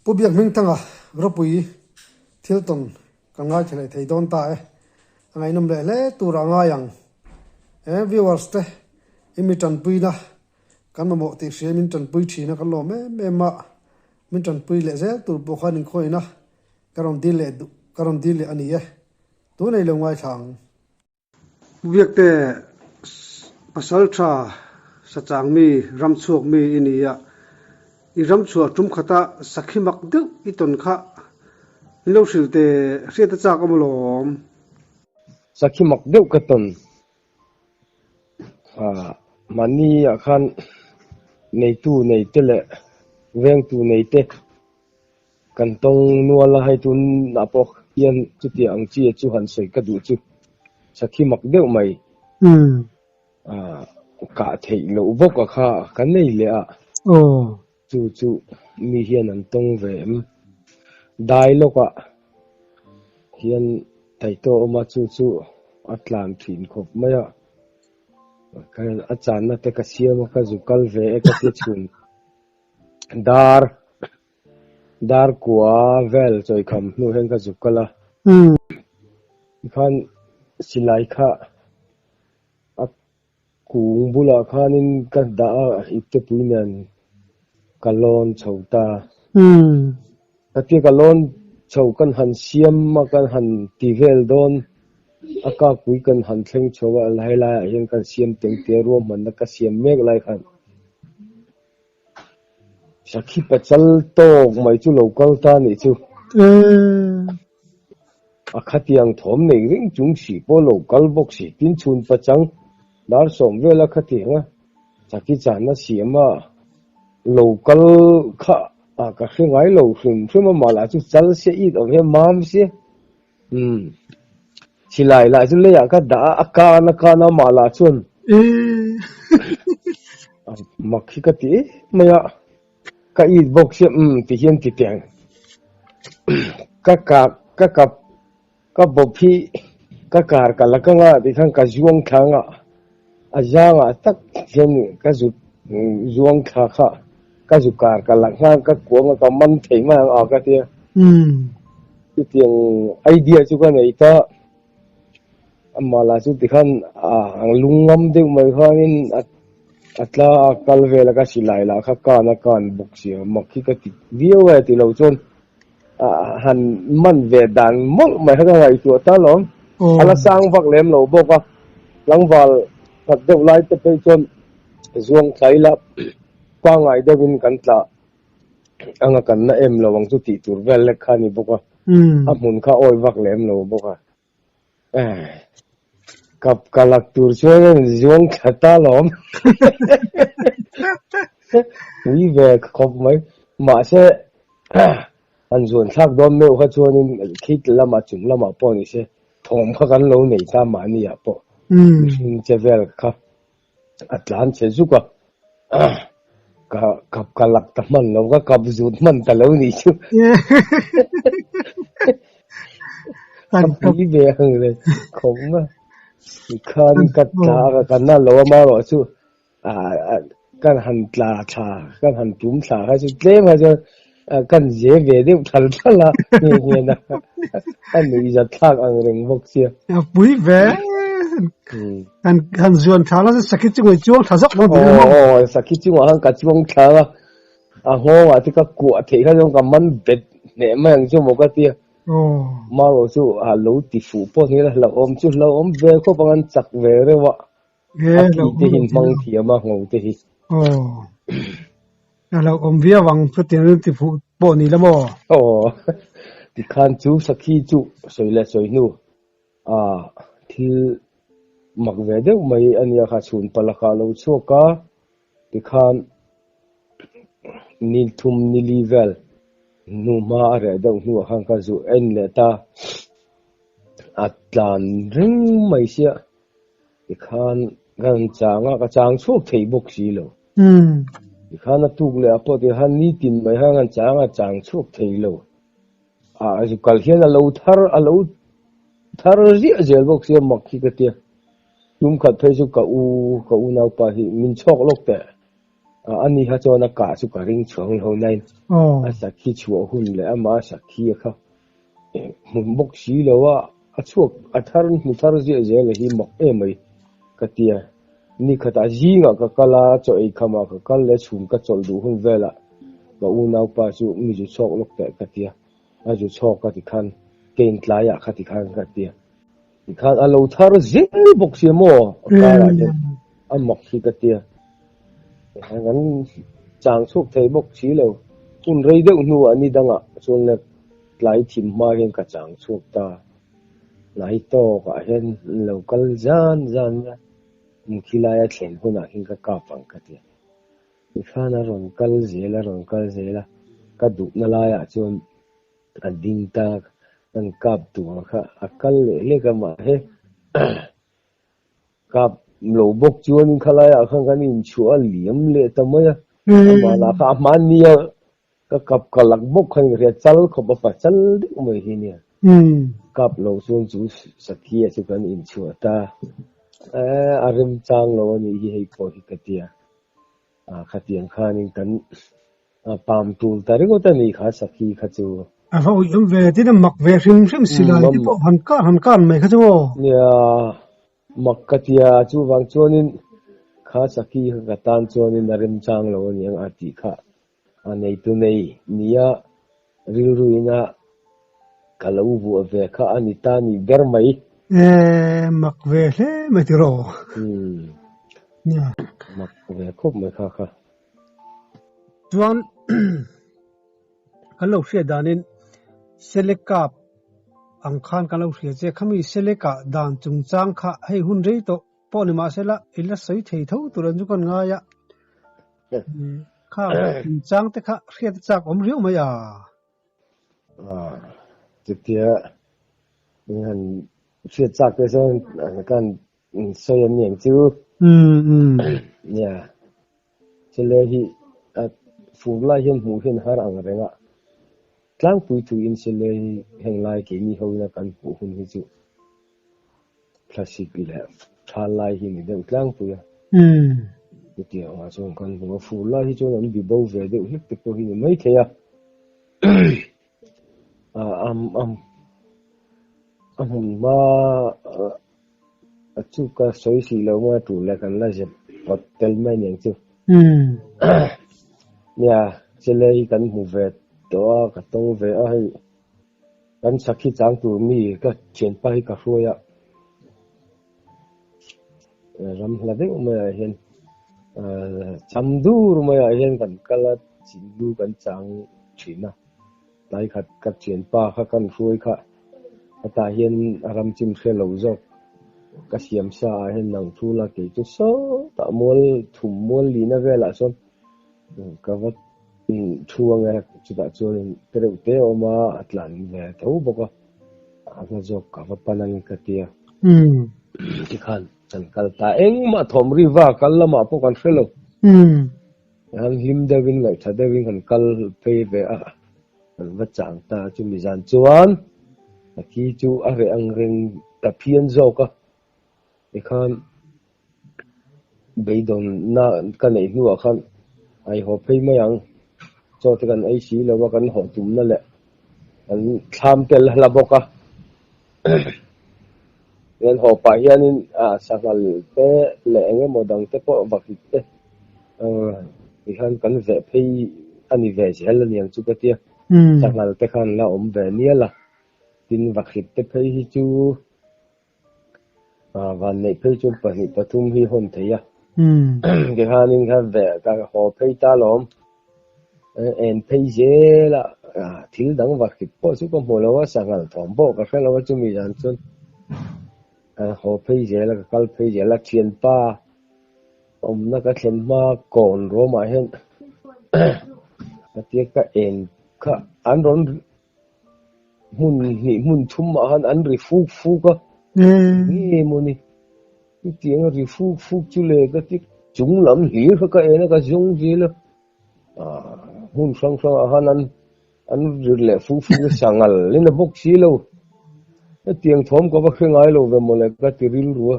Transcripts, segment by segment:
Pubiak ming tanga ropui thilton kanga chele thei don ta ngai num le le tura nga yang viewers te imitan puina kan mo ti se min tan pui thina kan lo me ma min tan pui le ze tur bo khan in khoina karon dil le ani tu nei lo ngai thang viek te pasal tha sachang mi ram chuak mi inia i ram chuak tum khata sakhimak de iton kha lo silte riata cha ka molom sakhimak de katon mani akhan nei tu nei tele veng tu nei te kan tong nuala hai tun apok yan chuti ang chi chu han sei ka du chu sakhimak de mai ka thei lo bok kha kan nei le a chu mi hian an tong ve dialogue a hian taito ma chu atlan thin khop maya kan achan na te ka siam ka zukal ve ka te chun dar kwa vel choi kham nu hen ka zukala khan silai kha kung bula khanin ka da itte puinan kalon chhota ati kalon chho kan han siam ma kan han tivel don aka pui kan han thleng chowa laila hian kan siam teng te ro man na ka siam mek lai khan sakhi pachal to mai chu local ta ni chu akhatiang thom nei ring chung si po local box si tin chun pachang dar som vela khati nga sakhi chana siama local kha ka khingai lo hrim ma la chu chal se it of he mam se silai la chu le ya ka da akana mala chun makhi ka ti maya ka i box se ti hian ti teng ka bophi ka kar ka lakanga ti khang ka juang thanga ajanga tak hian ka zu juang kha ka zu kar ka lakha ka kuang ka man thei ma a ka ti ti tiang idea chu ka nei ta amala chu ti khan ang lungam de mai khanin atla kalvela ka silai la kha kana kan boxi makhi ka ti view ti lo chon han man ve dan mol mai ha ngai tu ta lom ala sang vak lem lo boka langwal tak de lai te pe chon zuang thaila pa ngai de win kan tla anga kan na em lo wang chu ti tur vel le khani boka amun kha oi vak lem lo boka kap kalak tur chen zuang khata lom wi ve khop mai ma se an zuan thak dom meu kha chuanin khit lama chung lama po ni se thom kha kan lo nei ta ma ni ya po che vel kha atlan che zuka kap kalak ta man lo ka kap zut man ta lo ni chu an wi ve hang le khom ma khan kat ta kan na lo ma ro chu kan han tla tha kan han tum tha ha chu tle ma chu kan je ve de thal thala ni na an ni za thak ang reng bok sia pui ve kan zuan thala sakhi chu chuang thazak ma sakhi chu ang ka chuang thala a ho wa ti ka ku a the kha jong ka man bet ne ma ang chu mo ka ti ma ro chu a lo ti fu po ni la lo om ve ko pangan chak ve re wa ti hin mang thi ma ngau te hi lo om via wang protein ti fu po ni la mo ti khan chu sakhi chu soile soinu thil mak ve de mai ania kha chun palakha lo choka ti khan nil thum ni level nu ma re da nu hang ka zu en le ta atlan ring mai sia ti khan gan changa ka chang chuk thei bok si lo ti khan a tuk le apo ti han ni tin mai hang changa chang chuk thei lo ju kal hian a lo thar ri a zel bok sia makhi ka ti tum khat phei chu ka u nau pa hi min chok lok te anh ha cho nó cả su cả ring chuang lâu nay sakhi chua hun le ama sakhi kha mun bok si lo chuak athar mu thar je je le hi mok e mai katia ni khata jinga ka kala choi khama ka kal le chum ka chol du hun vela ba u nau pa chu mi ju chok lok te katia a ju chok ka ti khan kein tlaya kha ti khan katia ti khan a lo thar zin ni bok si mo ka la je a mok hi katia ngan chang chuk thei bok chi lo kun rei deuh nu ani danga chon le tlai thim ma gen ka chang chuk ta lai to ka hen local zan zan khilaya thlen huna hin ka ka pang ka ti khana ron kal zela ka du na la ya chon kan ding ta kan kap tu kha akal le ka ma he kap lo bok chuan khalaya khang kan in chua liam le tamaya ama la ka man nia ka kap kalak bok khan ria chal kho ba fa chal dik mai hi nia kap lo chuan chu sakhi chu kan in chua ta arim chang lo ni hi hei po hi katia khatiang khanin kan pam tul taringo ta ni kha sakhi kha chu ho yum ve tin mak ve hrim hrim sila ti po han kan mai kha chu ya makkatia chu wang chuanin kha sakhi ka tan chuanin arim chang lo ni ang ati kha anei tu nei nia ril ruina kalau bu ve kha ani ta ni ber mai mak ve hle mai ti ro ya mak ve khop mai kha kha chuan kan lo hria danin selekap ang khan kan lo hria che khami seleka dan chung chang kha hei hun rei to poni ma sela ila sei thei tho turan ju kan nga ya kha chung chang te kha hria te chak om riu ma ya titia ngan hria chak te so kan soyan niang chu ya chele hi fu lai hian mu hian har ang renga tlang pui tu in chele heng lai ke ni ho na kan pu hun hi chu classic le thal lai hi ni deuh tlang pui titia wa chong kan bu fu lai hi chu an bi bo ve deuh hi te ko hi mai theya ma chu ka soi si lo ma tu la kan la je hotel mai niang chu ya chele kan mu ve to ka tong ve a hai kan sakhi chang tu mi ka chen pa hi ka hruaya ram hla de ma hian chamdur ma hian kan kala chindu kan chang thina lai khat ka chen pa kha kan hruai kha ata hian aram chim khelo zo ka siam sa hian nang thu la ke chu so ta mol thum mol li na vela son ka wat chuanga chuta chuan tere te oma atlan ve tho boka anga jo ka va panang ka tia ti khan chan kal ta eng ma thom ri wa kal lama po kan khelo han him da win lai tha da win kan kal pe ve a an va chang ta chu mi zan chuan ki chu a re ang reng ta phian zo ka ti khan beidon na ka nei nu a khan ai ho phei mai ang cho te kan ai si lo wa kan ho tum na le an tham tel hla boka yen ho pa hianin sakal te le enge modang te po vakit te i han kan ve phei ani ve jel ni ang chu ka tia sakal te khan la om ve nia la tin vakit te phei hi chu van nei phei chu pa hi pathum hi hon theya ke hanin kha ve ka ho phei ta lom en phei je la thil dang vakit po chu ko mo lo wa sakal thom bo ka khela wa chu mi jan chun ho phei je la kal phei je la thian pa om na ka thlen ma kon ro ma hen ka tia ka en kha an ron mun thum ma han an ri fu ka ni mo ni tiang ri fu chu le ka ti chung lam hi ka en ka jung ji la hun sang sang han an ri le fu sangal lena bok si lo tiang thom ko ba khengai lo ve mo le ka ti ril ruwa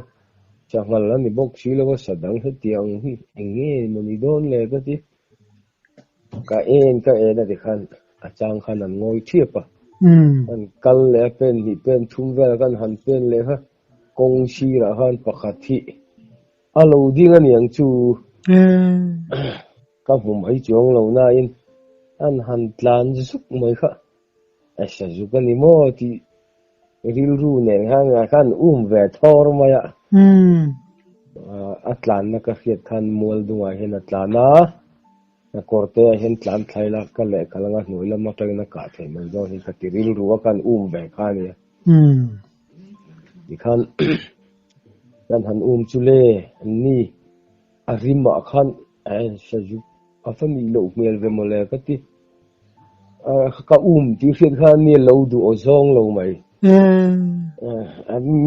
changal la ni bok si lo sa dang he tiang hi enge mani don le ka ti ka e na de khan achang khan an ngoi thiep pa an kal le pen hi pen thum vel kan han pen le ha kong si ra han pakhat hi alo ding an yang chu ka hum ai chong lo na in an han tlan suk mai kha asa ju kan ni mo ti ril ru ne ha nga kan ve thor ma ya atlan na ka khiat khan mol dunga hen atlan na korte hen tlan thaila ka le kalanga hnuila ma tang na ka the man zo hi ka ti ril ru kan ve kha ni di khan nan han chule ni arima khan ai sa ju afami lo mel ve mole ka ti ka ti khiat khan ni lo du o zong lo mai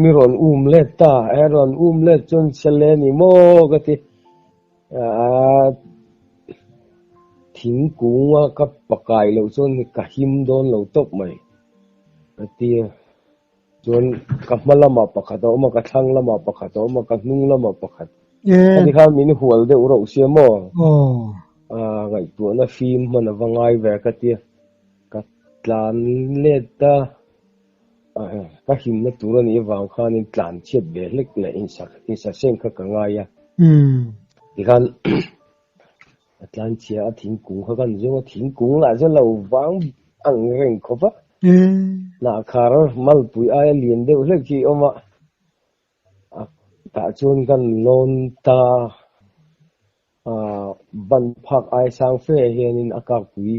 miron let ta eron let chon seleni mo gati thing kunga ka pakai lo chon ka him don lo top mai ati chon ka malama pakhato ma ka thang lama pakhato ma ka nung lama pakhat ati kha min hual de uro se mo ngai tu na film mana wangai ve ka ti ka tlan let ta ka him na tura ni wang khan in tlan chet be lek le in sa sen kha ka nga ya ti khan tlan chia thing kung kha kan zo thing kung la zo lo wang ang reng kho ba na khar mal pui ai lien de lek chi oma ta chon kan lon ta ban phak ai sang fe hian in akak pui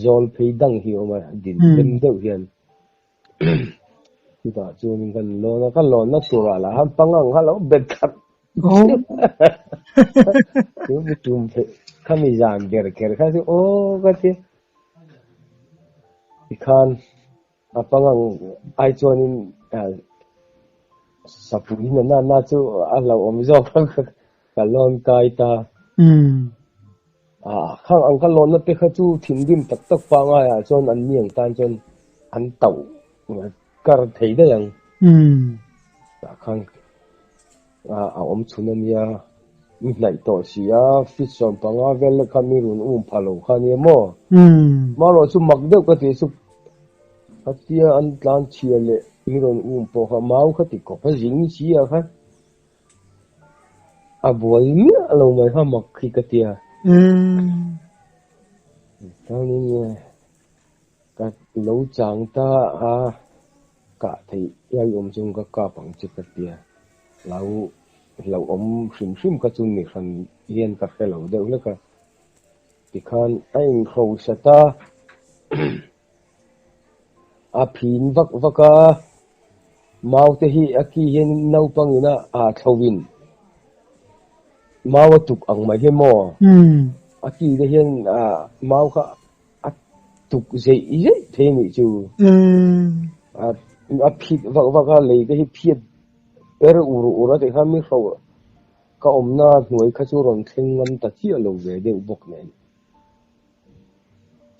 zol phei dang hi oma din dem de hian ta chuan kan lo na tura la han pangang halo bet khat tu mi tum phe khami jam ger ker kha si o ka ti ikhan pangang ai chuan in sapui na chu a lo om zo ka lon kai ta khang ang ka lon na te kha chu thim dim tak tak pa nga ya chuan an niang tan chuan an tau kar thei da yang ta khang om chunania mi nai to sia fit som panga vel khamirun phalo khani mo malo chu mak de ka ti su atia an tlan chiale iron po ha mau khati ko pa jing chi a kha a boi mi alo mai ha mak khi ka tia tani ni ka lo chang ta cả thì ai chung ka bằng chữ cái tia lâu sim ka chun ni khan yen ka fellow de ule ka ti khan ain kho sata a phin vaka mau te hi aki yen nau pangina thawin mau tuk ang mai he mo aki de hian mau kha tuk zai the ni chu a phit vaka lei cái phiet er ura te kha mi kho ka omna hnuai kha chu ron thleng ngam ta chi lo ve de bok ne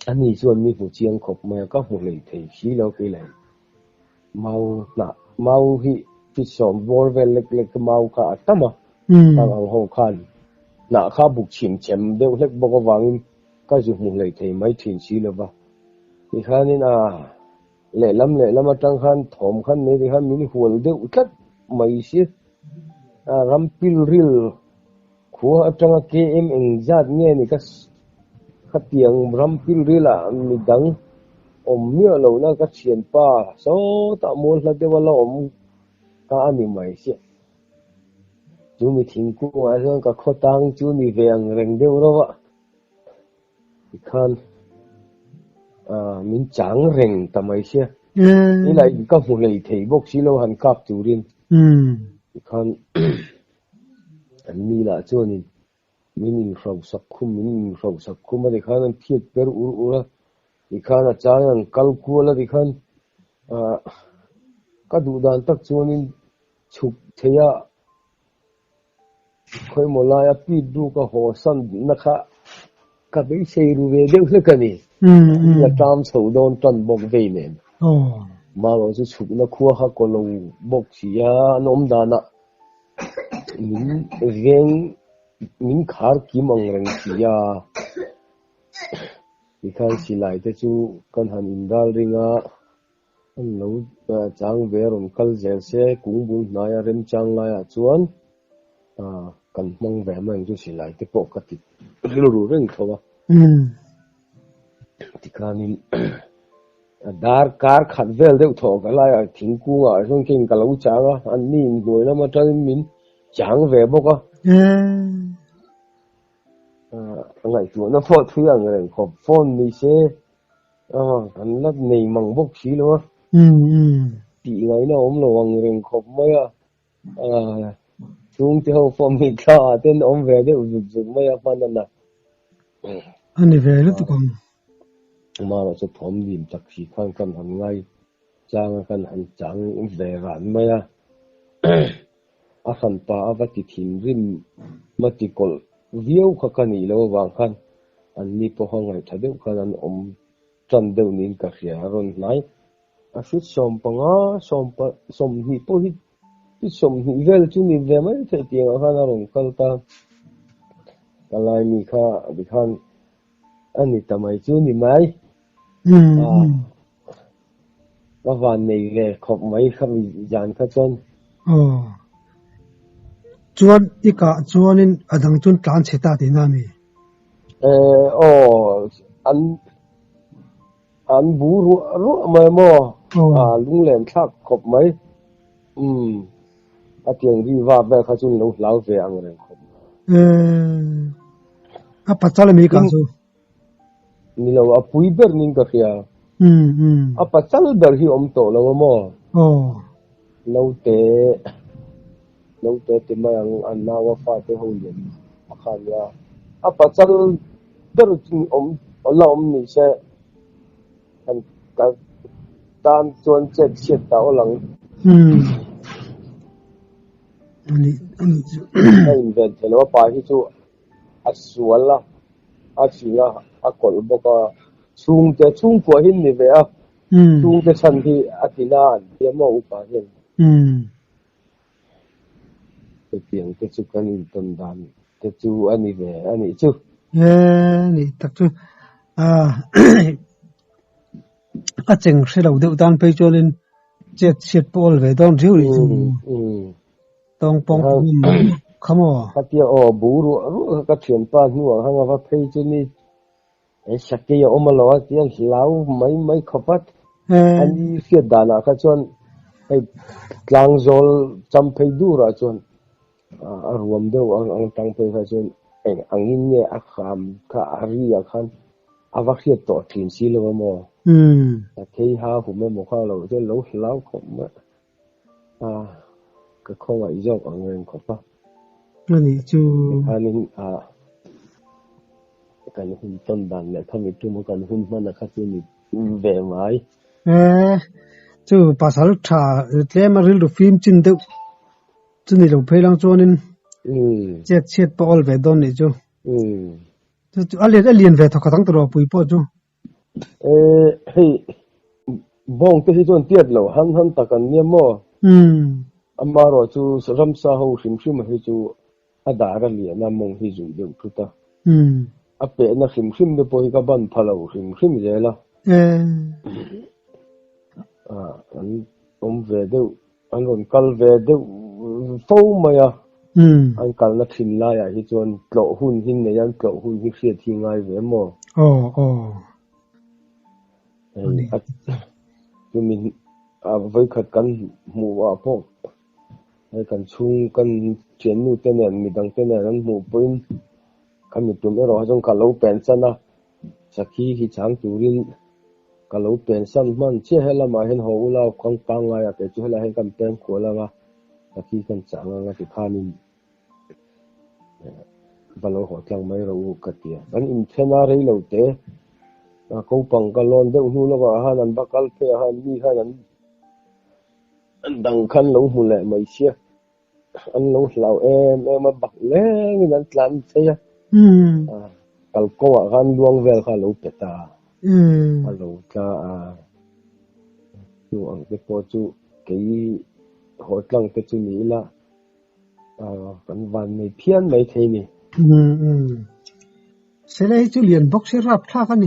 ani chuan mi hu chiang khop mai ka hu lei thei hi lo ke lai mau hi fi som bor vel lek mau kha atama tang ang ho khan na kha buk chim chem de lek bok wangin ka ju hu lei thei mai thin chi lo ba ni khanin le lam atang khan thom khan ne ri khan min hual de utlat mai si rampil ril khuwa atanga km engzat nge ni ka khatiang rampil rila mi dang om mia lo na ka chien pa so ta mol la de wala om ka ani mai si chu mi thing ku a zon ka khotang chu ni veng reng de ro wa khan min chang reng ta mai si ni lai ka hu lei thei bok si lo han kap turin khan an mi la chuanin min rau sak khum a de khan an phiet per ura di khan a chang an kal kuala di khan ka du dan tak chuanin chuk theya khoi molaya pi du ka ho san na kha ka bei sei ru ve de hle kani la tam so don tan bok ve ne ma lo chu chuk na khuwa ha ko lo bok chi ya nom dana min reng min khar kim ang reng sia mi khan silai te chu kan han indal ringa an lo chang ve ron kal zel se kung bul naya rem chang la ya chuan kan mong ve mang chu silai te po ka ti ru ru reng thowa ti khanin dar kar khat vel deuh thaw ka la ya thingkunga zong king ka lo changa an ni noi lama tan min chang ve boka ngai chu na pho thuya ngai khop phone ni se kan lat nei mang bok chi lo ti ngai na om lo wang reng khop mai chung te ho phone mi kha ten om ve de uzuk zuk mai pan na ani ve lu tu kong mà nó sẽ phom điểm chắc chỉ khoan cần hàng ngày trang cần hàng trắng về ran mai khăn pa vật thì thìn rim mà thì col viêu khá cần ý lâu vàng khăn anh ni po hong ngày thay khăn anh trần đều nín cả khía rồi này fit som panga som hi po hi som hi vel chu ni ve mai thế tiếng khăn rồi kal ta kalai mi kha bị khăn anh ni tamai chu ni mai và van này về khop mấy khăm dàn khá chân chuan ika chuanin adang chun tlan cheta ti na mi an bu ru mai mo lung len thak khop mấy tiếng đi va về khá chun lâu lao về ang ren khop patala mi ka su ni lo apui ber ning ka khia patal ber hi om to lo mo lâu te mai an na wa fa te ho yen khan ya patal ber om la om ni se an ka tan chuan chet chet ta olang ani ai ven te lo pa hi chu aswala achia akol boka chung ko hin ni ve chung te chan hi atina an te mo upa hen te piang te chu kan in ton dan te chu ani ve ani chu ni tak chu a cheng shelo deuh dan pe cholin chet pol ve don riu ri chu tong pong khamo katia bu ru ka thian pa nu hanga va phei chu ni sakya omalo tiang hilau mai khopat ani fiat dana ka chon ai tlang zol champhei dura chon ruam deuh ang tang pe ka chon angin nge akham ka ari akhan avakhiat to thin si lo mo thei ha hu me mo kha lo che lo hilau khom ma ka khong ai jok ang ren khopa ani chu anin kan hun ton dan le thami tu mo kan hun man kha chu ni ve mai chu pasal tha tlem ril ru film chin deuh chu ni lo phelang chonin chet pol ve don ni chu chu alien ve tho khatang tro pui po chu hei bong te hi chon tiat lo han takan ni mo amaro chu ramsa ho hrim hi chu adara li na mong hi zu deuh thuta ape na hrim de po hi ka ban phalo hrim zela an ve deuh an ron kal ve deuh fo maya an kal na thin la ya hi chon tlo hun hin ne yan tlo hun hi khriat hi ngai ve mo chu min voi khat kan mu wa po ai kan chung kan chen nu te nen mi dang te nen an mu poin kami tum ero jong ka lo pen chana sakhi hi chang turin ka lo pen san man che hela ma hen ho ula khong pa nga ya pe chu hela hen kan pen ko la nga sakhi kan chang nga ti khanin balo ho tlang mai ro ka tia an in thena rei lo te ko pang ka lon de hu lo ga han an bakal pe han mi han an dang khan lo mu le mai sia an lo hlau em a bak le ngi an tlan se ya kal ko han luang vel kha lo peta alo ka chu ang te po chu ke ho tlang te chu ni la kan van mai phian mai thei ni sẽ lấy chú liền bốc sẽ rap thác anh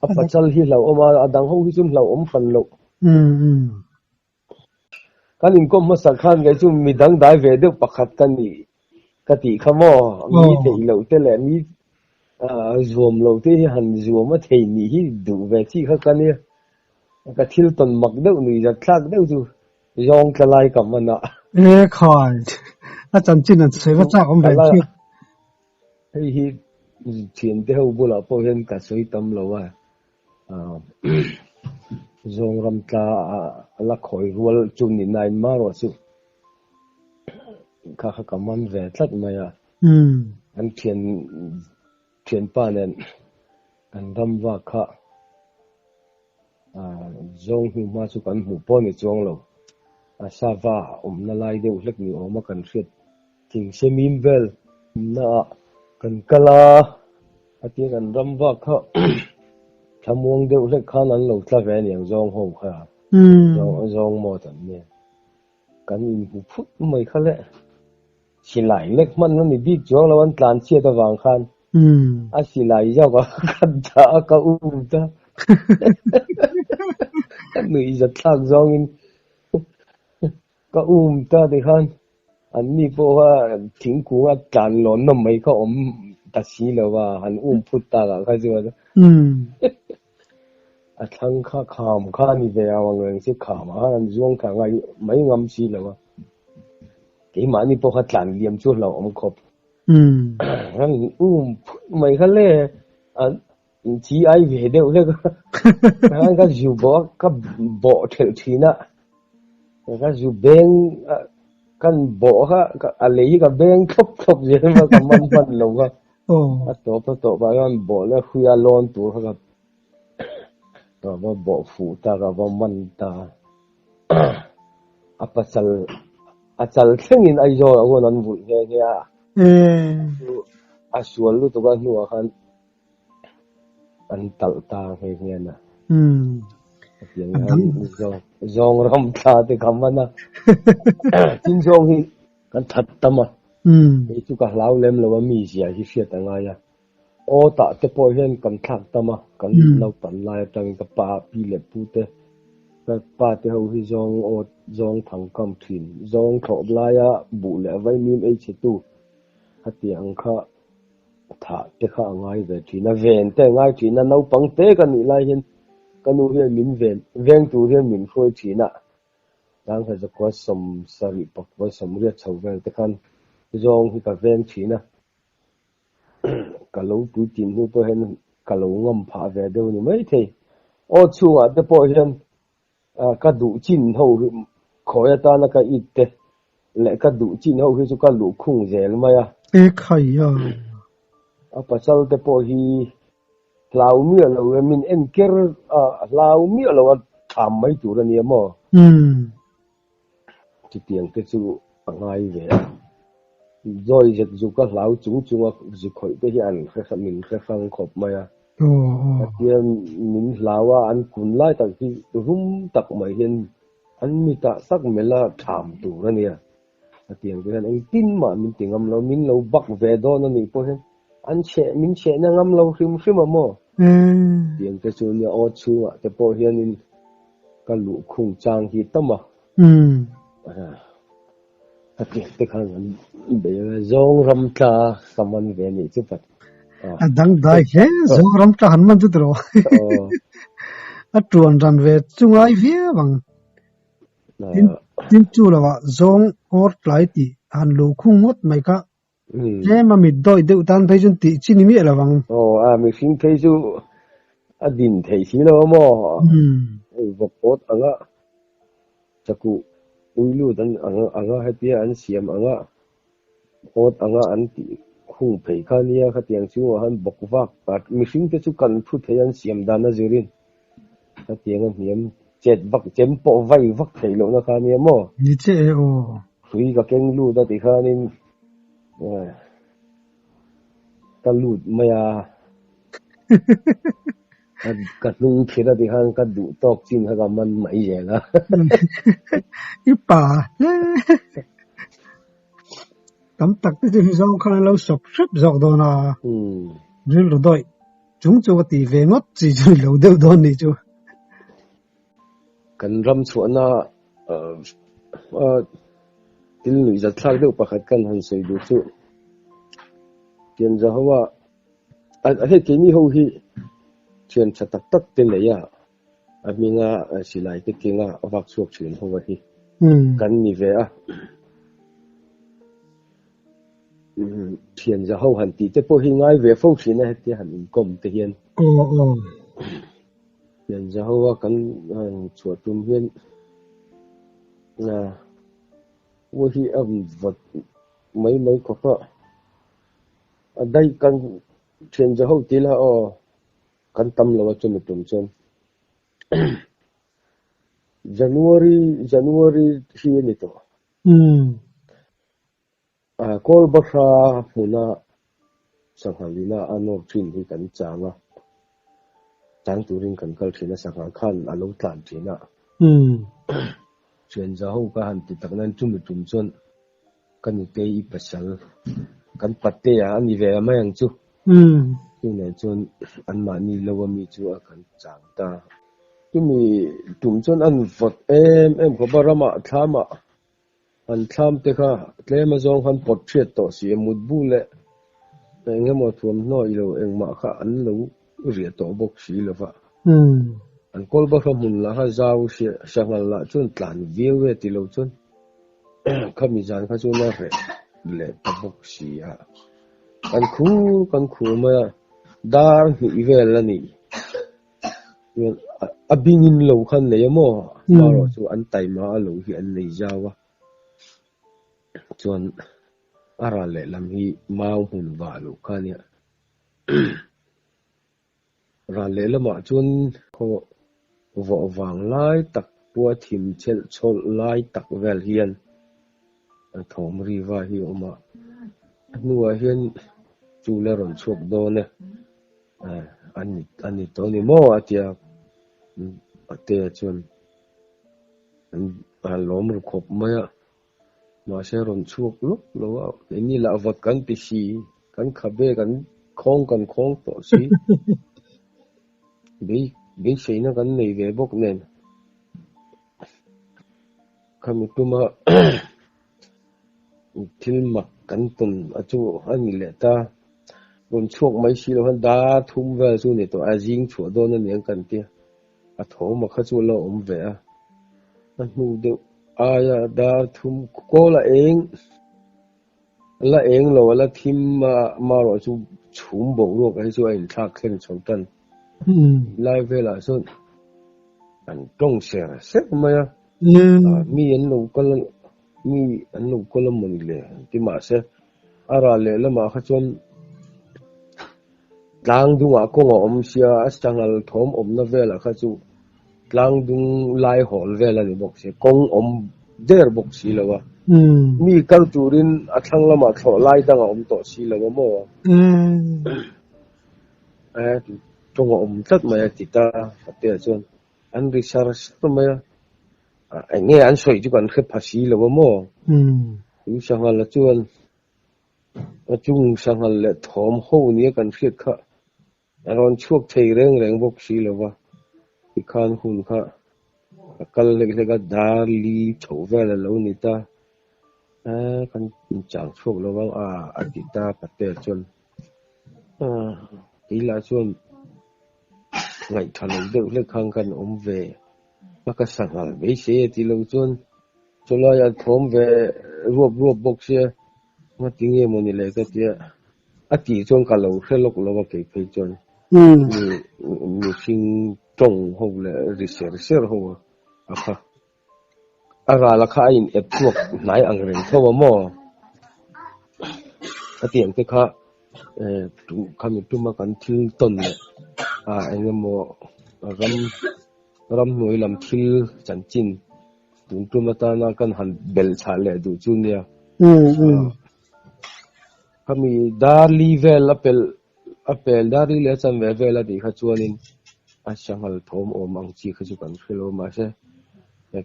apa chal hi lo oma adang ho hi chum lo om fan lo kan in kom ma sakhan ga chu midang dai ve de pakhat kan ni kati khamo mi thei lo te le mi zoom lo te han zoom ma thei ni hi du ve chi kha kan ni ka thil ton mak deuh ni ja thlak deuh chu yong tlalai kam ana khỏi chân chín là sẽ có chắc không phải chứ hei hi thian te ho bula po hen ka soi tam lo wa zong ram tla la khoi rual chun ni nine ma ro chu kha kha kaman ve tlat maya an thian pa nen an ram wa kha zong hu ma chu kan mu po ni chong lo sa va na lai deuh hlek ni oma kan hriat thing semim vel na kan kala ati kan ram wa kha thamuang deuh hlek khan an lo tla ve niang zong ho kha zong mo tan ne kan in hu phut mai kha le silai lek man ni bi chong lo an tlan chia ta wang khan a silai jaw ka kan ta ka ta người giật thang zong in ka ta thì khan an ni po ha thing ku a tlan lon na mai ka om ta si lo wa an phut ta ka ka jo a thang kha kham kha ni ve awang reng si kham ha an zong ka ngai mai ngam si lo wa ke ma ni po kha tlan liam chu lo om khop an phut mai kha le an chỉ ai về đâu đấy cái cái dù bỏ theo thì nè cái dù bên cái bỏ cái lấy cái bên khóc gì mà cái man phân lâu cái cái tổ bà cái bỏ là khuya lon tổ cái tổ bà bỏ phụ ta cái bà man ta apa chal thengin ai zo ở ngoài ăn vui nghe asual lu tu kan nuwa kan an tal ta he na zong ram ta te kamana tin zong hi kan that tama e chu ka lau lem lo mi sia hi sia ta nga ya o ta te po hen kan thak tama kan lo tan lai tang ka pa pi le pu te ka pa te ho hi zong thang kam thin zong tho bla ya bu le vai mim e che tu hatiang kha tha te kha ngai ve thina ven te ngai thina no pang te kan ni lai hin kanu hian min veng tu hian min khoi thina dang ha zakwa som sari pakwa som ria chawvel te khan zong hi ka veng thina ka lo tu tin hu to hen ka lo ngam pha ve deu ni mai the o chunga te po hian ka du chin ho khoya ta na ka itte le ka du chin ho hi chu ka lu khung zel maya e khai ya apa chal te po hi lau mi lo min enker lau mi lo tham mai tu ra ni mo ti tiang te chu angai ve zoi jet zu ka lau chung zu khoi te hian kha min kha khang khop maya tiam min lawa an kun lai tak hi rum tak mai hian an mi ta sak mela tham tu ra ni tiang te an tin ma min tingam lo min lo bak ve do na ni po hen an che min che na ngam lo hrim mo tiang te chu ni o chu te po hian in ka lu khung chang hi tama tiang te khan an be zong ram tla saman ve ni chu pat dang dai he zong ram tla han man chu tro a tuan ran ve chungai ve bang tin chu lawa zong or tlai ti han lu khung mot mai ka mà mình đôi đều tan thấy chúng ti chỉ niệm là vâng mình xin thấy chú đình thấy xí đâu mà vật cốt anh á chắc cụ ui lu anh á hay bia anh xiêm anh á cốt anh á anh ti khung phải cái này cái tiếng chú anh bọc vác mình xin thấy chú cần phút thấy anh xiêm đàn ở dưới cái tiếng anh niệm chết vác chém bỏ vay vác thấy lộ nó cái này mà như thế free cái keng lu đó thì cái này ka lut maya cái nung khi đó thì hàng cái đủ tóc tin hay cái mình mấy vậy là ít bà tấm tắc cái gì sao khăn lâu sập sấp dọc đó na riêng rồi đôi chúng cho tỷ về mất chỉ cho lâu đều đó này chứ cái ram chuan na tin lụi giật thang đâu bạc cái hành xây đủ chu tiền ra hoa hết cái ní hậu hi tiền chặt tắc tắc tiền lấy mình chỉ lại cái kia vác suộc chuyện hoa hi cái ní về tiền ra hậu hành tí thế bố hi ngay về phâu chuyện này thì hành công thể hiện tiền ra hậu cái chuột tôm hiên bố hi vật mấy có ở đây cái chuyện giờ hậu tí là kan tam lawa chun tum chun January hi ni to kol bakha huna sanghalina anor chin hi kan changa tang turin kan kal thina sanga khan alo tlan thina chen za ho ka han ti taknan chum chun kan te I pasal kan patte ya ani ve ma yang chu nhưng này chôn ăn mà ni lâu mi chú cần chẳng ta cái mi tụm chôn ăn vật em có bao mà tham à ăn tham thế cả lấy mà dòng ăn bột chết tổ sĩ một bu lệ nghe mà thuần nói lâu em mà khá ăn lâu rỉa tổ bốc xí là vậy ăn col bao giờ muốn là ha giàu sẽ sang là chôn tàn viêu về thì lâu chôn khôngมีจานเขาชวนมาเลยเลยตบกสีกันคูมาdar hi vel ani abingin lo khan le mo maro chu an tai ma lo hi an nei jawa chuan ara le lam hi mau hun wa lo khan ya ra le lama chuan ko vo wang lai tak pua thim chel chol lai tak vel hian an thom ri wa hi oma nuwa hian chu le ron chuak do ne anh to ni mo atia atia chun an lom ru khop ma se ron chuak lo ni la wat kan ti si kan khabe kan khong to si be sei na kan nei ve bok nen khami tuma thil mak kan tun achu ani le ta còn chuộc mấy xí là hắn đá thum về rồi này tụi anh chuộc đó nên những cần tiền thổ mà khách chuộc lâu ổn về anh mua được đá thum có là em rồi là thím mà rồi chú chủng bộ luôn cái chú anh thắc lên trong tân lại về là rồi anh trông xe mà mi anh lâu có làm mình lệ thì mà sẽ ra lệ là mà khách chuộc lang dung ko ngom sia asangal thom na vela kha chu lang dung lai hol vela ni bok se kong der bok si lawa mi kal turin athang lama tho lai dang to si lawa mo tong tat ma ti ta te chon an research to ma nge an soi ju kan khe phasi lawa mo u sangal la chuan chung sangal le thom ho ni kan khiat kha aron chuộc thei reng bok si lawa ikhan hun kha kal le ga dar li chho ve la lo ni ta kan chang chuộc lawa adita patte chon ila chon ngai thalo de le khang kan ve maka sangal be se ti lo chon chola ya thom ve ruop bok se ma tinge mo ni le ka tia ati chon ka lo khelok lawa ke phei chon mi sinh trồng hậu là researcher hậu aga la kha in ep chuak nai ang reng thawa mo atiang te kha khami tuma kan thil ton le engemo ram noi lam thil chan chin tuma ta na kan han bel cha le du chunia khami darli vel apel dari le chan ve vela di kha chuanin asangal thom om ang chi khasu kan khelo ma se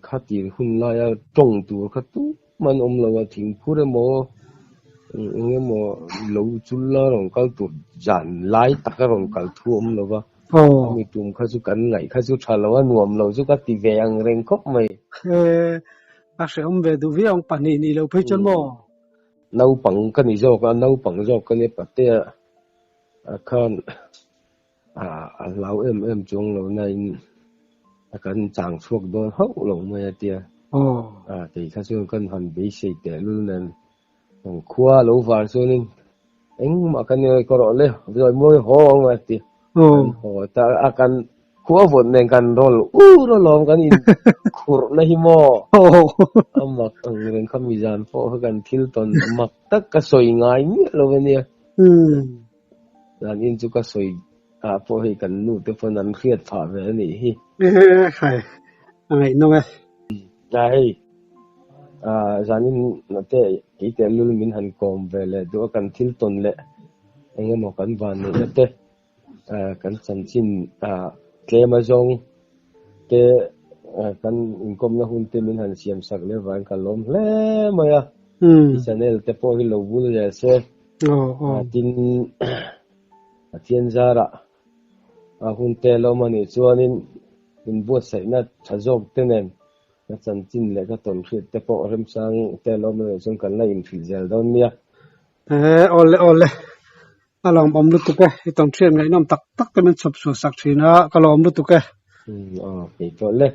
khati hun la ya tong tu khatu man lo wa thing phure mo nge mo lo chul la rong kal tu jan lai tak rong kal thu lo wa mi tum khasu kan ngai khasu thalo wa nuam lo chu ka ti ve ang reng khop mai a sẽ ông về du vi ông bản ni lâu phê chân mò nau pang kan ni zo ka nau pang zo kan ni patte khan lau em chung lo này kan chang chuak don hau lo mai tia thì kha chu kan han be sei te lu nen khua lo var so nin eng ma kan ne ko ro le rồi moi ho ma ti ho ta akan khua vot nen kan rol ro lom kan in khur na hi mo amak ang ren kham mi jan pho kan thil ton mak tak ka soi ngai ni lo ne dan in chu ka soi pho hi kan nu te phon an khiat pha ve ni hi khai ai no e dai zanin na te ki te lul min han kom ve le do kan thil ton le enge mo kan van ni te kan chan chin ke ma jong ke kan inkom na hun te min han siam sak le van kan lom le ma ya channel te po hi lo bul le se tin thiên zara hun te lo mani chuanin in buat sai na thajok te nen na chan chin le ka ton khit te po rem sang te lo mani chung kan la in thil zel don nia ole along bom lu tu ke itong thien ngai nom tak tak te men sop su sak thina kalom lu tu ke ke to le